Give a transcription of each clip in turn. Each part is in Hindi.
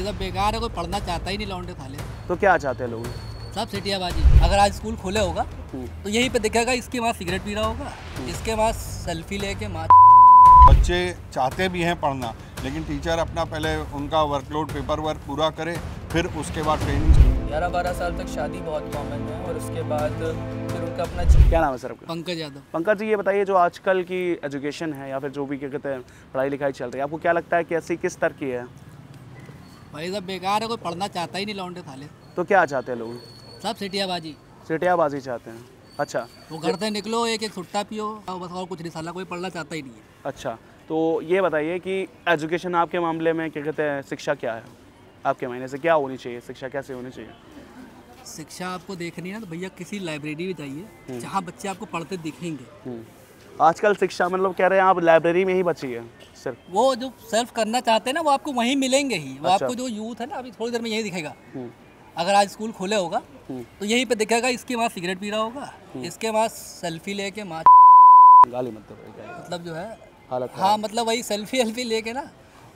सब बेकार है, कोई पढ़ना चाहता ही नहीं लौंडे थाले। तो क्या चाहते हैं लोग? सब सिटियाबाजी। अगर आज स्कूल खोले होगा तो यहीं पे दिखेगा, इसके वहाँ सिगरेट पी रहा होगा, इसके वहाँ सेल्फी लेके बच्चे चाहते भी हैं पढ़ना, लेकिन टीचर अपना पहले उनका वर्कलोड पेपर वर्क पूरा करे, फिर उसके बाद ट्रेनिंग। 11-12 साल तक शादी बहुत कॉमन है और उसके बाद फिर उनका अपना क्या नाम है सर आपका? पंकज यादव। पंकज जी, ये बताइए जो आजकल की एजुकेशन है या फिर जो भी क्या कहते हैं पढ़ाई लिखाई चल रही है, आपको क्या लगता है कि ऐसी किस स्तर की है? भाई सब बेकार है, कोई पढ़ना चाहता ही नहीं लौंडे थाले। तो क्या चाहते हैं लोग? सब सिटियाबाजी। सिटियाबाजी चाहते हैं। अच्छा, वो घर से निकलो, एक एक सुट्टा पियो, बस और कुछ नहीं, साला कोई पढ़ना चाहता ही नहीं है। अच्छा, तो ये बताइए कि एजुकेशन आपके मामले में क्या कहते हैं, शिक्षा क्या है आपके मायने से? क्या होनी चाहिए, शिक्षा कैसे होनी चाहिए? शिक्षा आपको देखनी है ना तो भैया किसी लाइब्रेरी में जाइए जहाँ बच्चे आपको पढ़ते दिखेंगे। आजकल शिक्षा मतलब कह रहे हैं आप लाइब्रेरी में ही बची है सिर्फ। वो जो सेल्फ करना चाहते हैं ना वो आपको वहीं मिलेंगे ही। वो आपको जो यूथ है ना अभी थोड़ी देर में यही दिखेगा। अगर आज स्कूल खोले होगा तो यहीं पे दिखेगा, इसके वहाँ सिगरेट पी रहा होगा, इसके वहाँ सेल्फी लेके गाली मतलब जो है हालत। हाँ, मतलब वही सेल्फी लेके ना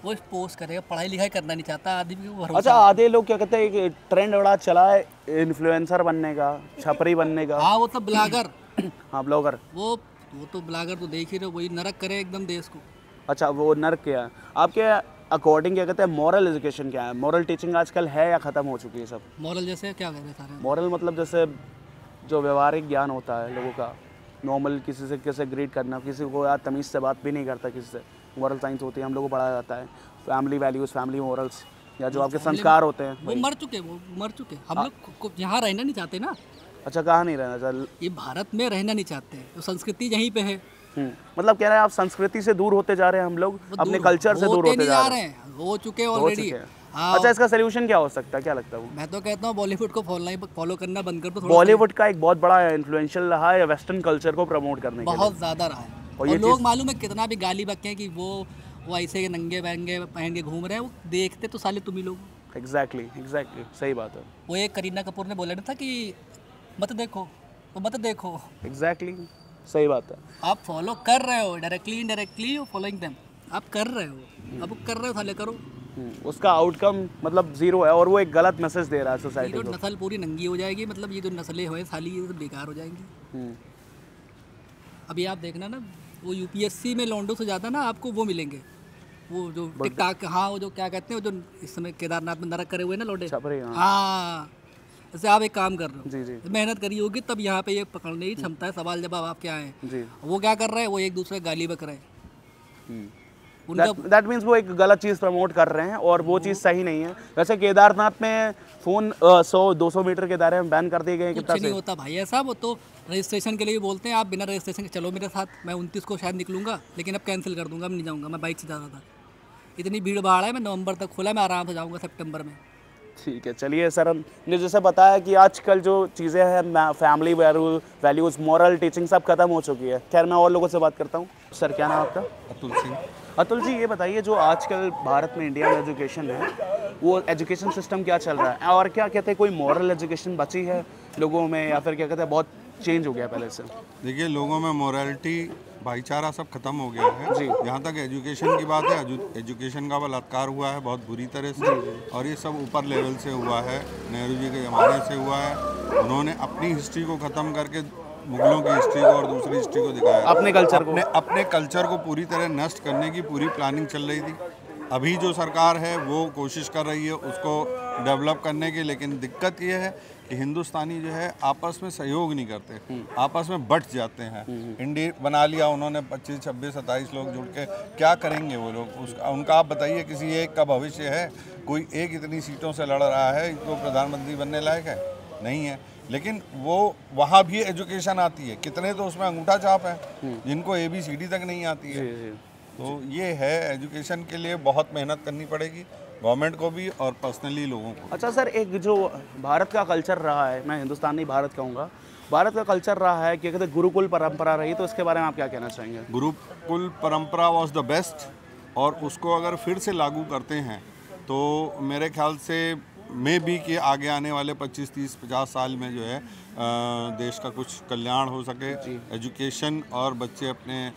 वो पोस्ट करेगा। पढ़ाई लिखाई करना नहीं चाहता आदमी को भरोसा। अच्छा, आधे लोग क्या कहते हैं एक ट्रेंड बड़ा चला है इन्फ्लुएंसर बनने का, छपरी बनने का। हाँ, वो तो ब्लॉगर। हाँ, ब्लॉगर। वो तो ब्लॉगर तो देख ही रहे हो, वही नरक करे एकदम देश को। अच्छा, वो नर्क क्या है आपके अकॉर्डिंग? क्या कहते हैं मॉरल एजुकेशन क्या है? मॉरल टीचिंग आजकल है या ख़त्म हो चुकी है सब? मॉरल जैसे क्या कह रहे सारे? मॉरल मतलब जैसे जो व्यवहारिक ज्ञान होता है लोगों का, नॉर्मल किसी से कैसे ग्रीट करना, किसी को यार तमीज़ से बात भी नहीं करता किसी से। मॉरल साइंस होती है, हम लोगों को पढ़ाया जाता है। फैमिली वैल्यूज़, फैमिली मॉरल्स, या जो आपके संस्कार होते हैं। वो मर चुके। हम लोग यहाँ रहना नहीं चाहते ना। अच्छा, कहाँ नहीं रहना चाहते? ये भारत में रहना नहीं चाहते, तो संस्कृति यहीं पे है। मतलब कह रहे हैं आप संस्कृति से दूर होते जा रहे हैं, हम लोग अपने कल्चर से दूर होते जा रहे हैं। हो चुके ऑलरेडी। अच्छा, इसका सोल्यूशन क्या हो सकता है, क्या लगता है? मैं तो कहता हूँ बॉलीवुड को फॉलो करना बंद कर दो। बॉलीवुड का एक बहुत बड़ा इन्फ्लुएंशियल रहा है वेस्टर्न कल्चर को प्रमोट करने के लिए, बहुत ज़्यादा रहा है। और लोग मालूम है कितना भी गाली बकें कि वो ऐसे नंगे बहंगे पहन के घूम रहे हैं, वो देखते तो साले तुम ही लोग। एग्जैक्टली, सही बात है। वो एक करीना कपूर ने बोला था कि मत देखो तो मत देखो। एग्जैक्टली, सही बात है। आप फॉलो कर रहे हो, डायरेक्टली इनडायरेक्टली फॉलोइंग देम, आप कर रहे हो। अब कर रहे हो साले करो। उसका आउटकम मतलब जीरो है और वो एक गलत मैसेज दे रहा है सोसाइटी को। नस्ल पूरी नंगी हो जाएगी, मतलब ये जो नस्लें हुए साली ये तो बेकार हो जाएंगी। अभी आप देखना ना, वो यूपीएससी में लौंडों से ज़्यादा ना आपको वो मिलेंगे, वो जो टिकटॉक, हाँ वो जो क्या कहते हैं, वो जो इस समय केदारनाथ में नरक करे हुए ना लौंडे। हाँ, जैसे आप एक काम कर रहे हो, जी। मेहनत करी होगी तब यहाँ पे ये पकड़ने की क्षमता है, सवाल जवाब आपके आए हैं। वो क्या कर रहे हैं, वो एक दूसरे गाली बक रहे हैं। दैट मीन्स वो एक गलत चीज़ प्रमोट कर रहे हैं और वो चीज़ सही नहीं है। वैसे केदारनाथ में फ़ोन 100-200 मीटर के दायरे में बैन कर दिए गए। कुछ नहीं होता भाई ऐसा, वो तो रजिस्ट्रेशन के लिए बोलते हैं। आप बिना रजिस्ट्रेशन के चलो मेरे साथ, मैं 29 को शायद निकलूंगा, लेकिन अब कैंसिल कर दूंगा, अब नहीं जाऊँगा। मैं बाइक से जा रहा था, इतनी भीड़ भाड़ है, मैं नवंबर तक खुला, मैं आराम से जाऊँगा सितंबर में। ठीक है, चलिए सर, ने जैसे बताया कि आजकल जो चीज़ें हैं, फैमिली वैल्यूज़, मॉरल टीचिंग सब खत्म हो चुकी है। खैर, मैं और लोगों से बात करता हूँ। सर, क्या नाम आपका? अतुल सिंह। अतुल जी, ये बताइए जो आजकल भारत में इंडिया में एजुकेशन है, वो एजुकेशन सिस्टम क्या चल रहा है और क्या कहते हैं, कोई मॉरल एजुकेशन बची है लोगों में या फिर क्या कहते हैं बहुत चेंज हो गया पहले से? देखिए, लोगों में मोरालिटी, भाईचारा सब खत्म हो गया है जी। जहाँ तक एजुकेशन की बात है, एजुकेशन का बलात्कार हुआ है बहुत बुरी तरह से और ये सब ऊपर लेवल से हुआ है, नेहरू जी के ज़माने से हुआ है। उन्होंने अपनी हिस्ट्री को ख़त्म करके मुगलों की हिस्ट्री को और दूसरी हिस्ट्री को दिखाया, अपने कल्चर को पूरी तरह नष्ट करने की पूरी प्लानिंग चल रही थी। अभी जो सरकार है वो कोशिश कर रही है उसको डेवलप करने की, लेकिन दिक्कत ये है कि हिंदुस्तानी जो है आपस में सहयोग नहीं करते, आपस में बट जाते हैं। इंडिया बना लिया उन्होंने, 25, 26, 27 लोग जुड़ के क्या करेंगे वो लोग? उनका आप बताइए, किसी एक का भविष्य है? कोई एक इतनी सीटों से लड़ रहा है तो प्रधानमंत्री बनने लायक है? नहीं है। लेकिन वो वहाँ भी एजुकेशन आती है, कितने तो उसमें अंगूठा छाप है जिनको ABCD तक नहीं आती है। तो ये है, एजुकेशन के लिए बहुत मेहनत करनी पड़ेगी गवर्नमेंट को भी और पर्सनली लोगों को। अच्छा सर, एक जो भारत का कल्चर रहा है, मैं हिंदुस्तानी भारत कहूँगा, भारत का कल्चर रहा है कि कहते गुरुकुल परंपरा रही, तो इसके बारे में आप क्या कहना चाहेंगे? गुरुकुल परंपरा वॉज द बेस्ट, और उसको अगर फिर से लागू करते हैं तो मेरे ख्याल से मे बी कि आगे आने वाले 25, 30, 50 साल में जो है देश का कुछ कल्याण हो सके, एजुकेशन, और बच्चे अपने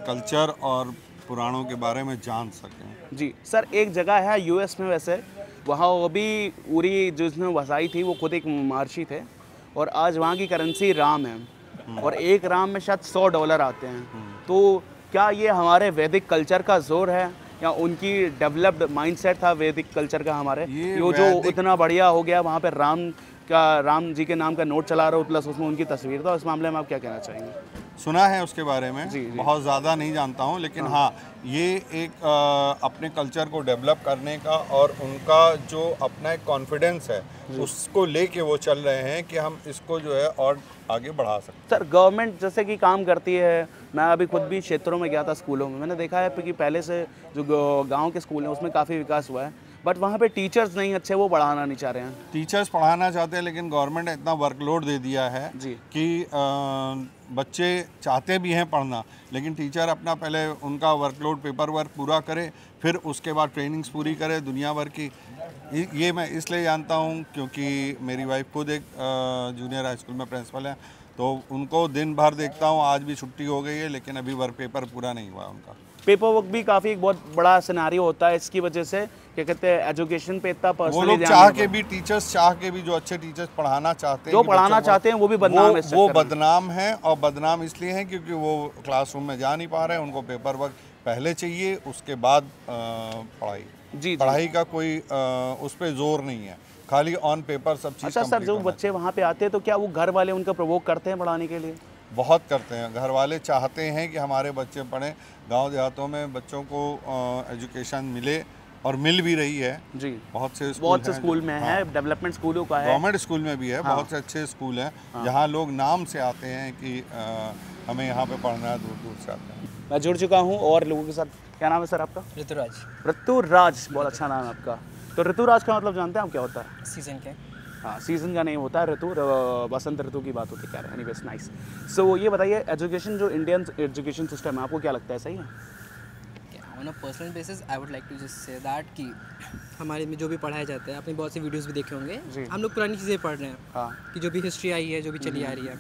कल्चर और पुराणों के बारे में जान सकें। जी सर, एक जगह है US में वैसे वहाँ वो भी पूरी जिसने बसाई थी वो खुद एक महर्षि थे, और आज वहाँ की करेंसी राम है, और एक राम में शायद $100 आते हैं। तो क्या ये हमारे वैदिक कल्चर का जोर है, या उनकी डेवलप्ड माइंडसेट था वैदिक कल्चर का हमारे, ये जो इतना बढ़िया हो गया वहाँ पे राम जी के नाम का नोट चला रहे हो, प्लस उसमें उनकी तस्वीर था। इस मामले में आप क्या कहना चाहेंगे? सुना है उसके बारे में, जी। बहुत ज़्यादा नहीं जानता हूँ, लेकिन हाँ ये एक अपने कल्चर को डेवलप करने का और उनका जो अपना एक कॉन्फिडेंस है उसको लेके वो चल रहे हैं कि हम इसको जो है और आगे बढ़ा सकते सर गवर्नमेंट जैसे कि काम करती है, मैं अभी खुद भी क्षेत्रों में गया था स्कूलों में, मैंने देखा है कि पहले से जो गांव के स्कूल हैं उसमें काफ़ी विकास हुआ है, बट वहाँ पे टीचर्स नहीं अच्छे, वो पढ़ाना नहीं चाह रहे हैं। टीचर्स पढ़ाना चाहते हैं, लेकिन गवर्नमेंट ने इतना वर्कलोड दे दिया है जी। कि बच्चे चाहते भी हैं पढ़ना, लेकिन टीचर अपना पहले उनका वर्कलोड पेपर वर्क पूरा करे, फिर उसके बाद ट्रेनिंग्स पूरी करे दुनिया भर की। ये मैं इसलिए जानता हूँ क्योंकि मेरी वाइफ खुद एक जूनियर हाई स्कूल में प्रिंसिपल है, तो उनको दिन भर देखता हूँ। आज भी छुट्टी हो गई है, लेकिन अभी वर्क पेपर पूरा नहीं हुआ उनका। पेपर वर्क भी काफ़ी एक बहुत बड़ा सिनेरियो होता है, इसकी वजह से क्या कहते हैं एजुकेशन पे इतना वो पर्सनली लोग चाह के भी, टीचर्स चाह के भी, जो अच्छे टीचर्स पढ़ाना चाहते हैं, जो पढ़ाना चाहते हैं वो भी बदनाम है। वो बदनाम है, और बदनाम इसलिए है क्योंकि वो क्लासरूम में जा नहीं पा रहे हैं। उनको पेपर वर्क पहले चाहिए, उसके बाद पढ़ाई। जी। पढ़ाई का कोई उस पर जोर नहीं है, खाली ऑन पेपर सब चीज़। अच्छा सर, जो बच्चे वहाँ पे आते हैं तो क्या वो घर वाले उनका प्रोवोक करते हैं पढ़ाने के लिए? बहुत करते हैं, घर वाले चाहते हैं कि हमारे बच्चे पढ़ें। गांव देहातों में बच्चों को एजुकेशन मिले, और मिल भी रही है जी। बहुत से स्कूल में है, डेवलपमेंट स्कूलों का है, गवर्नमेंट स्कूल में भी है। बहुत से अच्छे स्कूल हैं जहाँ लोग नाम से आते हैं कि हमें यहाँ पे पढ़ना है, दूर दूर से आते हैं। मैं जुड़ चुका हूँ और लोगों के साथ। क्या नाम है सर आपका? ऋतुराज। ऋतुराज, बहुत अच्छा नाम है आपका। तो ऋतुराज का मतलब जानते हैं आप क्या होता है? सीजन के। हाँ, सीज़न का नहीं होता है, ऋतु बसंत ऋतु की बात होती है। Anyways nice. सो ये बताइए, एजुकेशन जो इंडियन एजुकेशन सिस्टम है आपको क्या लगता है, सही है? On a personal basis I would like to just say that कि हमारे में जो भी पढ़ाया जाता है, आपने बहुत से वीडियोस भी देखे होंगे, हम लोग पुरानी चीज़ें पढ़ रहे हैं। हाँ। कि जो भी हिस्ट्री आई है, जो भी चली आ रही है,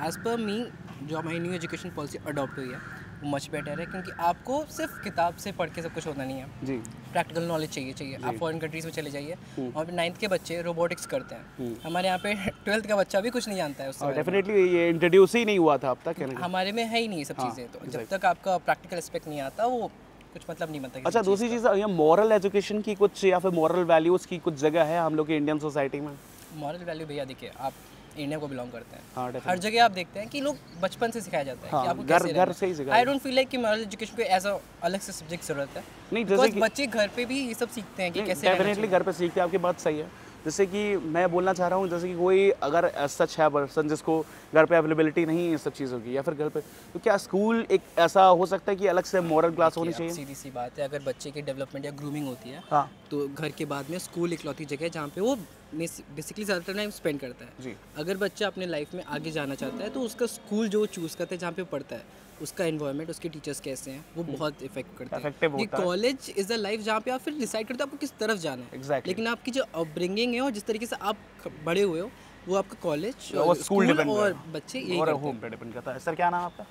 एज़ पर मी जो हमारी न्यू एजुकेशन पॉलिसी अडॉप्ट हुई है वो मच बेटर है, क्योंकि आपको सिर्फ किताब से पढ़ के सब कुछ होना नहीं है जी। प्रैक्टिकल नॉलेज चाहिए। आप फॉरेन कंट्रीज में चले जाइए, वहाँ पे 9th के बच्चे रोबोटिक्स करते हैं, हमारे यहाँ पे 12th का बच्चा भी कुछ नहीं जानता है उससे। डेफिनेटली ये इंट्रोड्यूस ही नहीं हुआ था अब तक, हमारे में है ही नहीं सब चीज़ें। तो जब तक आपका प्रैक्टिकल एस्पेक्ट नहीं आता, वो कुछ मतलब नहीं बनता। अच्छा, दूसरी चीज़, ये मॉरल एजुकेशन की कुछ, या फिर मॉरल वैल्यूज़ की कुछ जगह है हम लोग के इंडियन सोसाइटी में? मॉरल वैल्यू भैया देखिए, आप इंडिया को बिलोंग करते हैं। हाँ, हर जगह आप देखते हैं कि लोग बचपन से सिखाया जाता है कि आपको कैसे घर से ही सिखाया। आई डोंट फील लाइक कि मॉरल एजुकेशन को एज अ अलग से सब्जेक्ट जरूरत है। नहीं, जैसे बच्चे घर पे भी ये सब सीखते हैं कि कैसे। डेफिनेटली घर पे सीखते हैं, आपकी बात सही है। जैसे कि मैं बोलना चाह रहा हूँ, जैसे कि कोई अगर सच है पर्सन जिसको घर पे अवेलेबिलिटी नहीं है सब चीज़ों की, या फिर घर पे, तो क्या स्कूल एक ऐसा हो सकता है कि अलग से मॉरल क्लास होनी चाहिए? सीधी सी बात है, अगर बच्चे की डेवलपमेंट या ग्रूमिंग होती है, हाँ, तो घर के बाद में स्कूल इकलौती जगह है जहाँ पे वो बेसिकली ज़्यादातर टाइम स्पेंड करता है जी। अगर बच्चा अपने लाइफ में आगे जाना चाहता है तो उसका स्कूल जो चूज़ करता है, जहाँ पे पढ़ता है, उसका एनवायरनमेंट, उसके टीचर्स कैसे हैं, वो बहुत इफेक्ट करता है। ये कॉलेज इज़ अ लाइफ जहाँ पे आप फिर डिसाइड करते हो आपको किस तरफ जाना है। exactly. लेकिन आपकी जो अपब्रिंगिंग है और जिस तरीके से आप बड़े हुए हो, वो आपका कॉलेज, स्कूल और बच्चे यही होम पे डिपेंड करता है। सर क्या नाम आपका?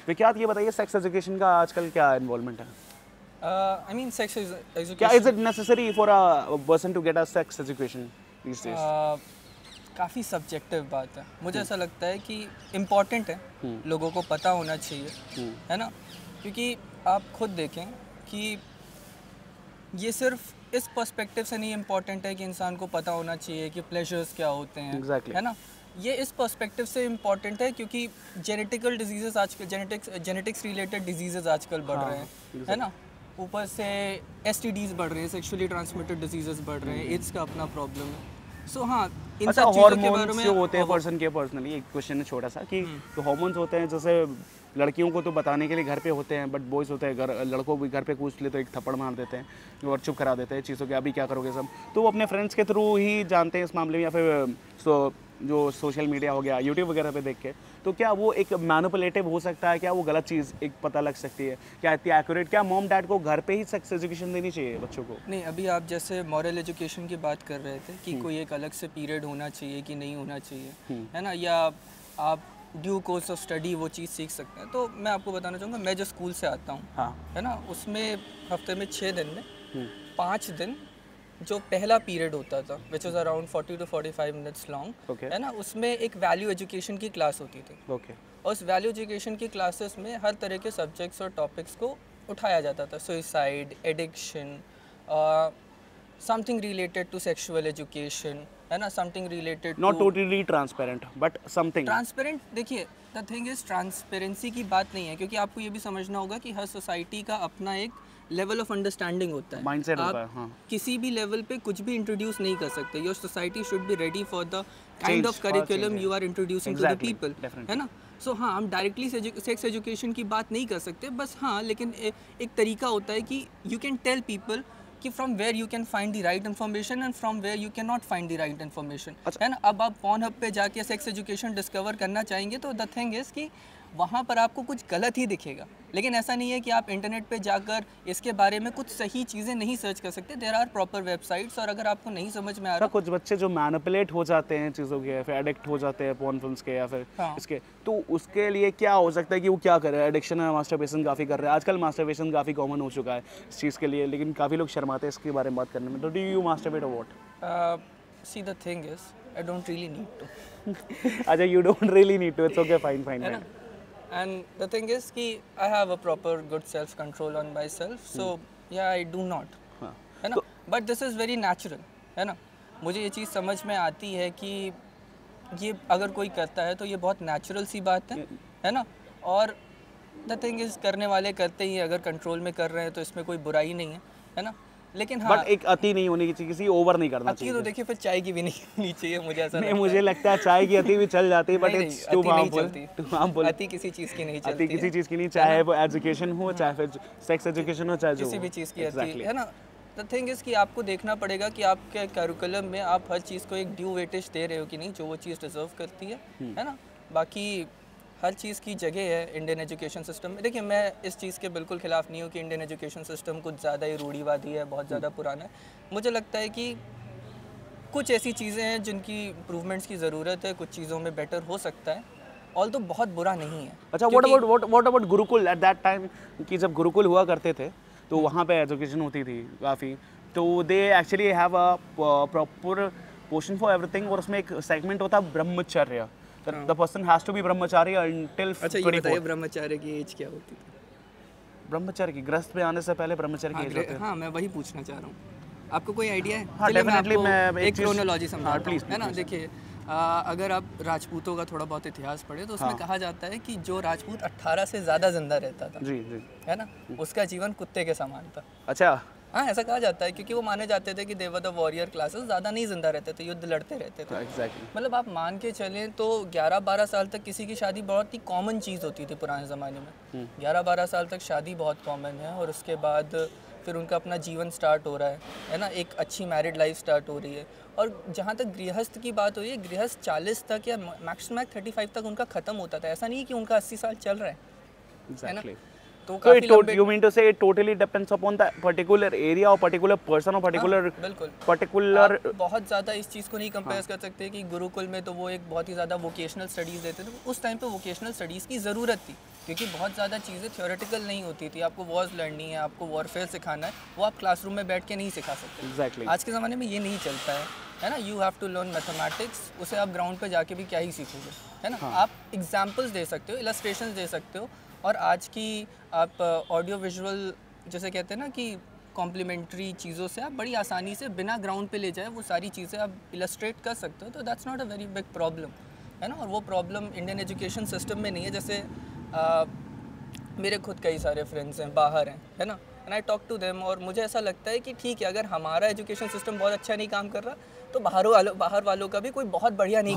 विख्यात। ये बताइए, सेक्स एजुकेशन का आजकल क्या इन्वॉल्वमेंट है? I mean, sex education. क्या is it necessary for a person to get a sex education these days? काफ़ी सब्जेक्टिव बात है। मुझे ऐसा लगता है कि इम्पॉर्टेंट है, लोगों को पता होना चाहिए, है ना? क्योंकि आप खुद देखें कि ये सिर्फ इस पर्सपेक्टिव से नहीं इम्पॉर्टेंट है कि इंसान को पता होना चाहिए कि प्लेजर्स क्या होते हैं, है ना? ये इस पर्सपेक्टिव से इम्पॉर्टेंट है क्योंकि जेनेटिकल डिजीज़ेस आजकल, जेनेटिक्स रिलेटेड डिजीज़ेस आजकल बढ़ रहे हैं, है ना? ऊपर से STDs बढ़ रहे हैं, सेक्सुअली ट्रांसमिटेड डिजीज़ेस बढ़ रहे हैं, एड्स का अपना प्रॉब्लम है। सो हाँ, इन सब चीज़ों के बारे में जो होते हैं पर्सन के पर्सनली एक क्वेश्चन है छोटा सा कि जो हार्मोन्स होते हैं, जैसे लड़कियों को तो बताने के लिए घर पे होते हैं, बट बॉयज़ होते हैं लड़कों भी घर पे पूछ ले तो एक थप्पड़ मार देते हैं और चुप करा देते हैं चीज़ों के, अभी क्या करोगे सब। तो वो अपने फ्रेंड्स के थ्रू ही जानते हैं इस मामले में, या फिर जो सोशल मीडिया हो गया, यूट्यूब वगैरह पे देख के। तो क्या वो एक मैनिपुलेटिव हो सकता है? क्या वो गलत चीज़ एक पता लग सकती है? क्या इतनी एक्यूरेट? क्या मॉम डैड को घर पे ही सेक्स एजुकेशन देनी चाहिए बच्चों को? नहीं, अभी आप जैसे मॉरल एजुकेशन की बात कर रहे थे कि कोई एक अलग से पीरियड होना चाहिए कि नहीं होना चाहिए, है ना? या आप ड्यू कोर्स ऑफ स्टडी वो चीज़ सीख सकते हैं। तो मैं आपको बताना चाहूँगा, मैं जो स्कूल से आता हूँ, हाँ, है ना, उसमें हफ्ते में 6 दिन में 5 दिन जो पहला पीरियड होता था which is around 40 to 45 minutes long, है ना, उसमें एक वैल्यू एजुकेशन की क्लास होती थी। और उस वैल्यू एजुकेशन की क्लासेस में हर तरह के सब्जेक्ट्स और टॉपिक्स को उठाया जाता था। Suicide, addiction, something related to sexual education, है ना, something related, not totally transparent but something transparent. देखिए द थिंग इज ट्रांसपेरेंसी की बात नहीं है, क्योंकि आपको ये भी समझना होगा कि हर सोसाइटी का अपना एक लेवल ऑफ अंडरस्टैंडिंग होता है, माइंडसेट होता है। आप हाँ। किसी भी लेवल पे कुछ भी इंट्रोड्यूस नहीं कर सकते। Your society should be ready for the kind of curriculum you are introducing to the people, है ना। सो हाँ, हम डायरेक्टली सेक्स एजुकेशन की बात नहीं कर सकते, बस हाँ, लेकिन एक तरीका होता है कि यू कैन टेल पीपल कि from where you can find the right information and from where you can not find the right information, है ना। अब आप पॉर्नहब पे जाके सेक्स एजुकेशन डिस्कवर करना चाहेंगे तो द थिंग इज़ कि वहाँ पर आपको कुछ गलत ही दिखेगा, लेकिन ऐसा नहीं है कि आप इंटरनेट पे जाकर इसके बारे में कुछ सही चीज़ें नहीं सर्च कर सकते। देयर आर प्रॉपर वेबसाइट्स, और अगर आपको नहीं समझ में आ रहा, कुछ बच्चे जो मैनिपुलेट हो जाते हैं चीज़ों के, फिर एडिक्ट हो जाते हैं पोर्न फिल्म्स के या फिर इसके, तो उसके लिए क्या हो सकता है कि वो क्या करे? एडिक्शन है, मास्टरबेशन काफ़ी कर रहे हैं आजकल। मास्टरबेशन काफ़ी कॉमन हो चुका है इस चीज़ के लिए, लेकिन काफ़ी लोग शर्माते हैं इसके बारे में बात करने में। तो डू यू मास्टरबेट और what? See the thing is I don't really need to. अच्छा, you don't really need to, it's okay, fine fine. And the thing is कि I have a proper good self control on myself, so yeah I do not, है ना, but this is very natural, है ना। मुझे ये चीज़ समझ में आती है कि ये अगर कोई करता है तो ये बहुत नेचुरल सी बात है ना। और द थिंग इज करने वाले करते ही, अगर कंट्रोल में कर रहे हैं तो इसमें कोई बुराई नहीं है ना। लेकिन हाँ, बट एक अति नहीं होनी चाहिए, किसी ओवर नहीं करना चाहिए। तो देखिए फिर चाय की भी नहीं होनी चाहिए, मुझे ऐसा नहीं, मुझे लगता है चाय की अति भी चल जाती है, बट इट्स टू हार्मफुल। अति किसी चीज़ की नहीं चलती, अति किसी चीज़ की नहीं, चाहे वो एजुकेशन हो, चाहे फिर सेक्स एजुकेशन हो, चाहे किसी भी चीज़ की अति, है ना। द थिंग इज़ कि आपको देखना पड़ेगा कि आपके करिकुलम में आप हर चीज़ को एक ड्यू वेटेज दे रहे हो कि नहीं, जो वो चीज़ डिजर्व करती है ना। बाकी हर चीज़ की जगह है इंडियन एजुकेशन सिस्टम में। देखिए, मैं इस चीज़ के बिल्कुल ख़िलाफ़ नहीं हूँ कि इंडियन एजुकेशन सिस्टम कुछ ज़्यादा ही रूढ़िवादी है, बहुत ज़्यादा पुराना है। मुझे लगता है कि कुछ ऐसी चीज़ें हैं जिनकी इम्प्रूवमेंट्स की ज़रूरत है, कुछ चीज़ों में बेटर हो सकता है, ऑल तो बहुत बुरा नहीं है। अच्छा, what about Gurukul at that time, कि जब गुरुकुल हुआ करते थे तो वहाँ पे एजुकेशन होती थी काफ़ी, तो they actually have a proper portion for everything, और उसमें एक सेगमेंट होता है ब्रह्मचर्य। The person has to be Brahmachari until 24। अच्छा, ये बताइए ब्रह्मचार्य की एज क्या होती थी? ब्रह्मचर्य की, गृहस्थ पे आने से पहले ब्रह्मचर्य की एज होती है। हाँ, मैं वही पूछना चाह रहा हूँ, आपको कोई आइडिया है? हाँ, डेफिनेटली मैं एक क्रोनोलॉजी समझाता हूँ, है ना। प्लीज। देखिए, अगर आप राजपूतों का थोड़ा बहुत इतिहास पढ़े तो उसमें कहा जाता है कि जो राजपूत 18 से ज़्यादा जिंदा रहता था, जी, है ना, उसका जीवन कुत्ते के समान था। अच्छा, हाँ, ऐसा कहा जाता है, क्योंकि वो माने जाते थे कि दे वर द वॉरियर क्लासेस, ज़्यादा नहीं जिंदा रहते थे, युद्ध लड़ते रहते थे। एग्जैक्टली। मतलब आप मान के चलें तो 11-12 साल तक किसी की शादी बहुत ही कॉमन चीज़ होती थी पुराने ज़माने में। 11-12 साल तक शादी बहुत कॉमन है, और उसके बाद फिर उनका अपना जीवन स्टार्ट हो रहा है ना, एक अच्छी मैरिड लाइफ स्टार्ट हो रही है। और जहाँ तक गृहस्थ की बात हो रही है, गृहस्थ 40 तक या मैक्सिमम 35 तक उनका ख़त्म होता था। ऐसा नहीं कि उनका 80 साल चल रहा है ना। तो you mean to say it totally depends upon the particular area or particular person or particular बिल्कुल particular आप बहुत ज़्यादा इस चीज़ को नहीं कंपेयर कर सकते कि गुरुकुल में तो वो एक बहुत ही ज़्यादा वोकेशनल स्टडीज़ देते थे। उस टाइम पे वोकेशनल स्टडीज़ की ज़रूरत थी, क्योंकि बहुत ज़्यादा चीज़ें थियोरेटिकल नहीं होती थी। आपको वॉर्स लड़नी है, आपको वॉरफेयर सिखाना है, वो आप क्लासरूम में बैठ के नहीं सिखा सकते। Exactly. आज के ज़माने में ये नहीं चलता है ना। You have to learn mathematics, उसे आप ग्राउंड पे जाके भी क्या ही सीखोगे, है ना। आप एग्जाम्पल्स दे सकते हो, इलस्ट्रेशंस दे सकते हो, और आज की आप ऑडियो विजुअल जैसे कहते हैं ना कि कॉम्प्लीमेंट्री चीज़ों से आप बड़ी आसानी से बिना ग्राउंड पे ले जाए वो सारी चीज़ें आप इलस्ट्रेट कर सकते हो। तो that's not a very big problem, है ना। और वो प्रॉब्लम इंडियन एजुकेशन सिस्टम में नहीं है। जैसे मेरे खुद कई सारे फ्रेंड्स हैं, बाहर हैं, है ना, and I talk to them, और मुझे ऐसा लगता है कि ठीक है, अगर हमारा एजुकेशन सिस्टम बहुत अच्छा नहीं काम कर रहा तो बाहर वालों का भी कोई बहुत बढ़िया नहीं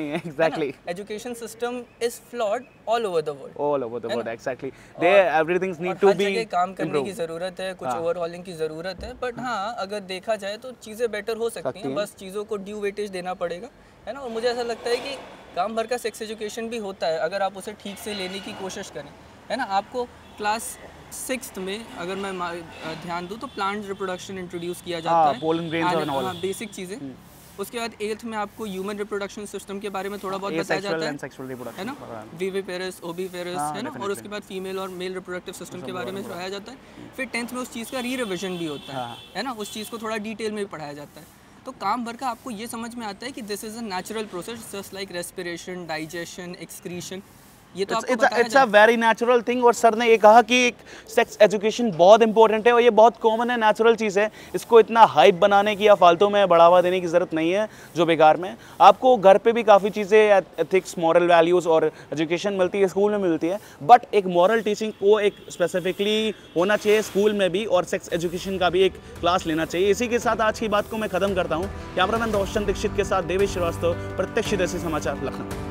है। Exactly, education system is flawed all over the world, exactly, there everything's need to be काम करने की ज़रूरत है, कुछ ओवरहॉलिंग की ज़रूरत है। बट हाँ, अगर देखा जाए तो चीज़ें बेटर हो सकती हैं, बस चीज़ों को ड्यू वेटेज देना पड़ेगा, है ना। और मुझे ऐसा लगता है कि काम भर का सेक्स एजुकेशन भी होता है अगर आप उसे ठीक से लेने की कोशिश करें, है ना। आपको क्लास 6th में अगर मैं ध्यान दूँ तो प्लांट रिप्रोडक्शन इंट्रोड्यूस किया जाता है, पोलन ग्रेन्स और ऑल, बेसिक चीज़ें। उसके बाद 8th में आपको ह्यूमन रिप्रोडक्शन सिस्टम के बारे में थोड़ा बहुत बताया जाता है ना, विविपेरस, ओविपेरस, है ना, और उसके बाद फीमेल और मेल रिप्रोडक्टिव सिस्टम के बारे में पढ़ाया जाता है। फिर 10th में उस चीज़ का री-रिविजन भी होता है ना, उस चीज़ को थोड़ा डिटेल में भी पढ़ाया जाता है। तो काम भर का आपको ये समझ में आता है कि this is a natural process just like respiration, digestion, excretion, ये तो आपको बताया it's a very natural thing. और सर ने ये कहा कि एक सेक्स एजुकेशन बहुत इंपॉर्टेंट है और ये बहुत कॉमन है, नेचुरल चीज़ है, इसको इतना हाइप बनाने की या फालतू में बढ़ावा देने की ज़रूरत नहीं है जो बेकार में। आपको घर पे भी काफ़ी चीज़ें, एथिक्स, मॉरल वैल्यूज़ और एजुकेशन मिलती है, स्कूल में मिलती है, बट एक मॉरल टीचिंग को एक स्पेसिफिकली होना चाहिए स्कूल में भी, और सेक्स एजुकेशन का भी एक क्लास लेना चाहिए। इसी के साथ आज की बात को मैं ख़त्म करता हूँ। कैमरामैन रोशन दीक्षित के साथ देवेश श्रीवास्तव, प्रत्यक्ष देसी समाचार, लखनऊ।